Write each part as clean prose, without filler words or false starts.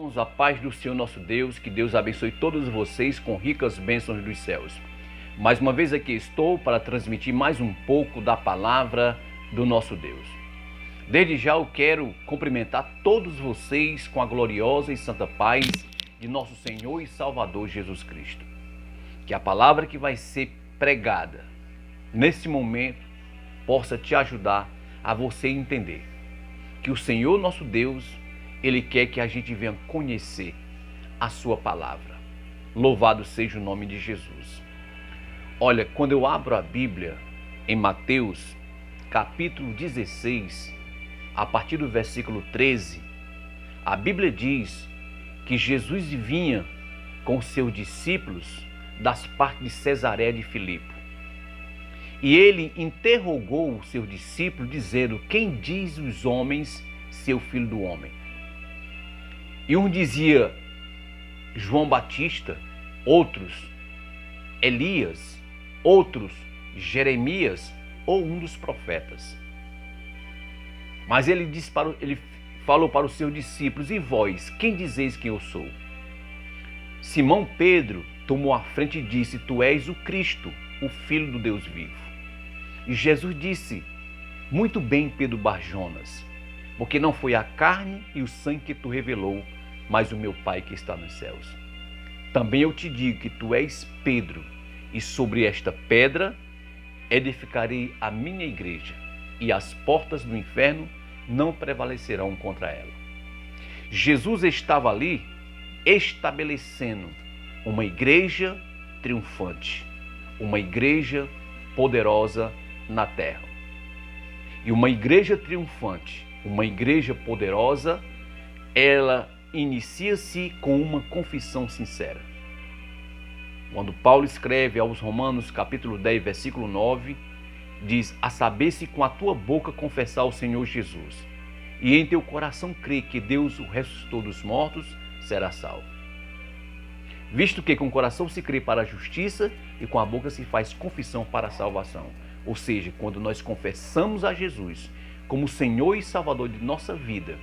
irmãos, a paz do Senhor nosso Deus, que Deus abençoe todos vocês com ricas bênçãos dos céus. Mais uma vez aqui estou para transmitir mais um pouco da palavra do nosso Deus. Desde já eu quero cumprimentar todos vocês com a gloriosa e santa paz de nosso Senhor e Salvador Jesus Cristo. Que a palavra que vai ser pregada nesse momento possa te ajudar a você entender que o Senhor nosso Deus, Ele quer que a gente venha conhecer a sua palavra. Louvado seja o nome de Jesus. Olha, quando eu abro a Bíblia em Mateus, capítulo 16, a partir do versículo 13, a Bíblia diz que Jesus vinha com seus discípulos das partes de Cesareia de Filipe. E ele interrogou os seus discípulos, dizendo: quem diz os homens ser o Filho do Homem? E um dizia João Batista, outros Elias, outros Jeremias ou um dos profetas. Mas ele falou para os seus discípulos: e vós, quem dizeis que eu sou? Simão Pedro tomou a frente e disse: tu és o Cristo, o Filho do Deus vivo. E Jesus disse: muito bem, Pedro Barjonas, porque não foi a carne e o sangue que tu revelou, mas o meu Pai que está nos céus. Também eu te digo que tu és Pedro, e sobre esta pedra edificarei a minha igreja, e as portas do inferno não prevalecerão contra ela. Jesus estava ali estabelecendo uma igreja triunfante, uma igreja poderosa na terra. E uma igreja triunfante, uma igreja poderosa, ela inicia-se com uma confissão sincera. Quando Paulo escreve aos Romanos, capítulo 10, versículo 9, diz: a saber, se com a tua boca confessar o Senhor Jesus, e em teu coração crer que Deus o ressuscitou dos mortos, será salvo. Visto que com o coração se crê para a justiça e com a boca se faz confissão para a salvação. Ou seja, quando nós confessamos a Jesus como Senhor e Salvador de nossa vida,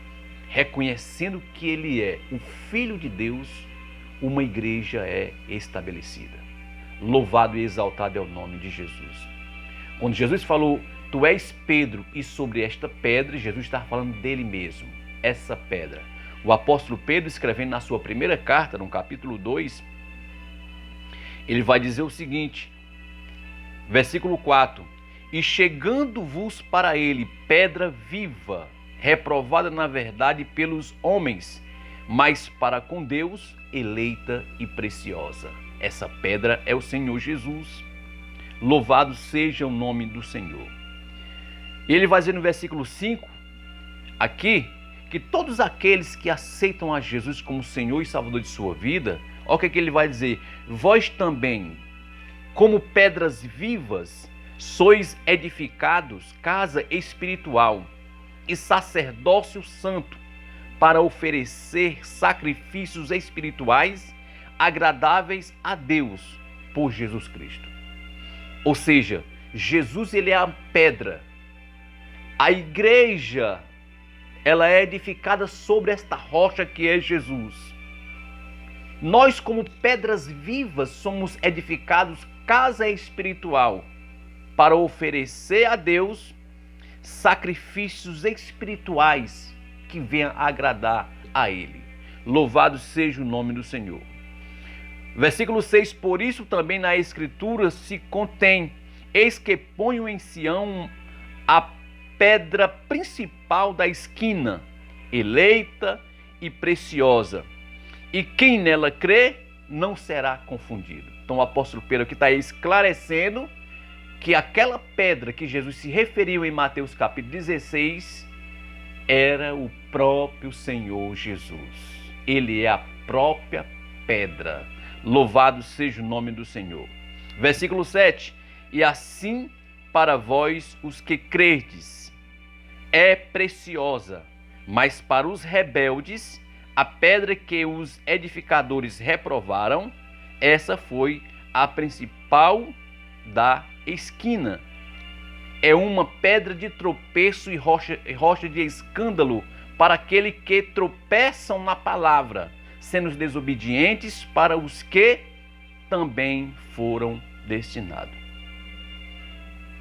reconhecendo que Ele é o Filho de Deus, uma igreja é estabelecida. Louvado e exaltado é o nome de Jesus. Quando Jesus falou: tu és Pedro, e sobre esta pedra, Jesus está falando dele mesmo, essa pedra. O apóstolo Pedro, escrevendo na sua primeira carta, no capítulo 2, ele vai dizer o seguinte, versículo 4: e chegando-vos para ele pedra viva, reprovada na verdade pelos homens, mas para com Deus eleita e preciosa. Essa pedra é o Senhor Jesus. Louvado seja o nome do Senhor. E ele vai dizer no versículo 5, aqui, que todos aqueles que aceitam a Jesus como Senhor e Salvador de sua vida, olha o que ele vai dizer: vós também, como pedras vivas, sois edificados casa espiritual e sacerdócio santo, para oferecer sacrifícios espirituais agradáveis a Deus por Jesus Cristo. Ou seja, Jesus, ele é a pedra. A igreja, ela é edificada sobre esta rocha que é Jesus. Nós, como pedras vivas, somos edificados casa espiritual para oferecer a Deus sacrifícios espirituais que venham agradar a Ele. Louvado seja o nome do Senhor. Versículo 6: por isso também na Escritura se contém: eis que ponho em Sião a pedra principal da esquina, eleita e preciosa, e quem nela crê não será confundido. Então o apóstolo Pedro aqui está esclarecendo que aquela pedra que Jesus se referiu em Mateus capítulo 16 era o próprio Senhor Jesus. Ele é a própria pedra. Louvado seja o nome do Senhor. Versículo 7: e assim para vós os que crerdes é preciosa, mas para os rebeldes a pedra que os edificadores reprovaram, essa foi a principal da esquina. É uma pedra de tropeço e rocha de escândalo para aquele que tropeçam na palavra, sendo desobedientes para os que também foram destinados.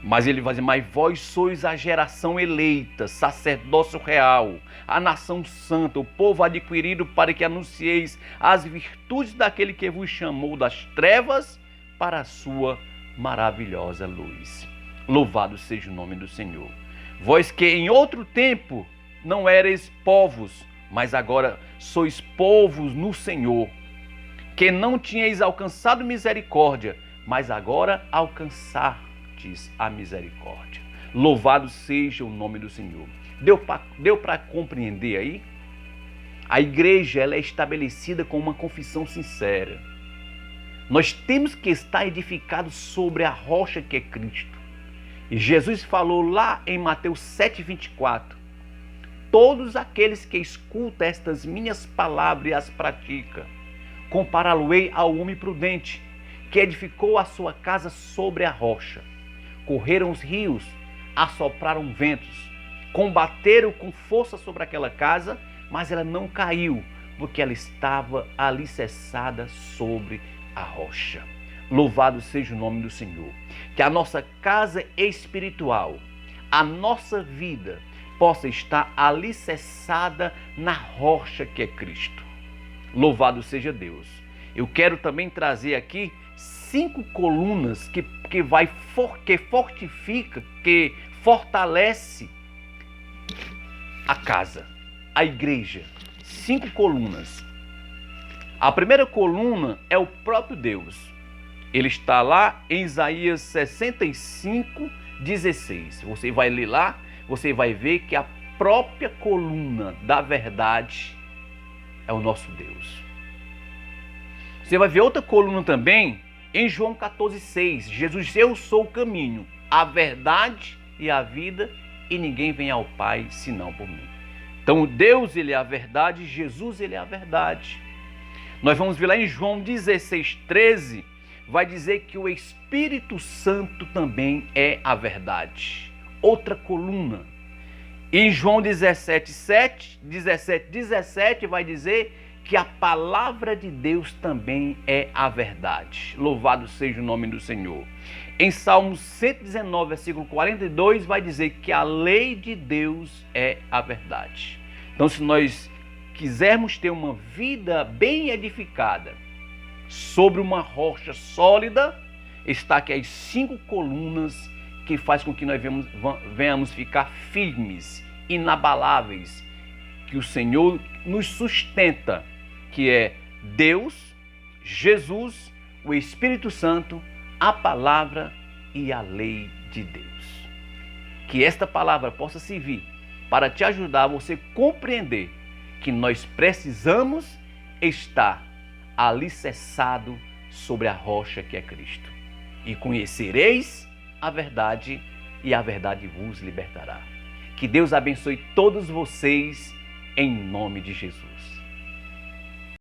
Mas ele vai dizer, mas vós sois a geração eleita, sacerdócio real, a nação santa, o povo adquirido para que anuncieis as virtudes daquele que vos chamou das trevas para a sua maravilhosa luz. Louvado seja o nome do Senhor. Vós que em outro tempo não erais povos, mas agora sois povos no Senhor, que não tinhais alcançado misericórdia, mas agora alcançastes a misericórdia. Louvado seja o nome do Senhor. Deu para compreender aí? A igreja ela é estabelecida com uma confissão sincera. Nós temos que estar edificados sobre a rocha que é Cristo. E Jesus falou lá em Mateus 7,24: todos aqueles que escutam estas minhas palavras e as praticam, compará-lo-ei ao homem prudente, que edificou a sua casa sobre a rocha. Correram os rios, assopraram ventos, combateram com força sobre aquela casa, mas ela não caiu, porque ela estava alicerçada sobre a rocha. Louvado seja o nome do Senhor. Que a nossa casa espiritual, a nossa vida, possa estar alicerçada na rocha que é Cristo. Louvado seja Deus. Eu quero também trazer aqui 5 colunas que fortifica, que fortalece a casa, a igreja. 5 colunas. A primeira coluna é o próprio Deus. Ele está lá em Isaías 65:16. Você vai ler lá, você vai ver que a própria coluna da verdade é o nosso Deus. Você vai ver outra coluna também em João 14,6. Jesus, eu sou o caminho, a verdade e a vida, e ninguém vem ao Pai senão por mim. Então Deus ele é a verdade, Jesus ele é a verdade. Nós vamos ver lá em João 16,13, vai dizer que o Espírito Santo também é a verdade. Outra coluna. Em João 17,17 vai dizer que a palavra de Deus também é a verdade. Louvado seja o nome do Senhor. Em Salmos 119, versículo 42, vai dizer que a lei de Deus é a verdade. Então, se nós quisermos ter uma vida bem edificada sobre uma rocha sólida, está aqui as 5 colunas que faz com que nós venhamos ficar firmes, inabaláveis, que o Senhor nos sustenta, que é Deus, Jesus, o Espírito Santo, a palavra e a lei de Deus. Que esta palavra possa servir para te ajudar a você compreender que nós precisamos estar alicerçado sobre a rocha que é Cristo. E conhecereis a verdade, e a verdade vos libertará. Que Deus abençoe todos vocês em nome de Jesus.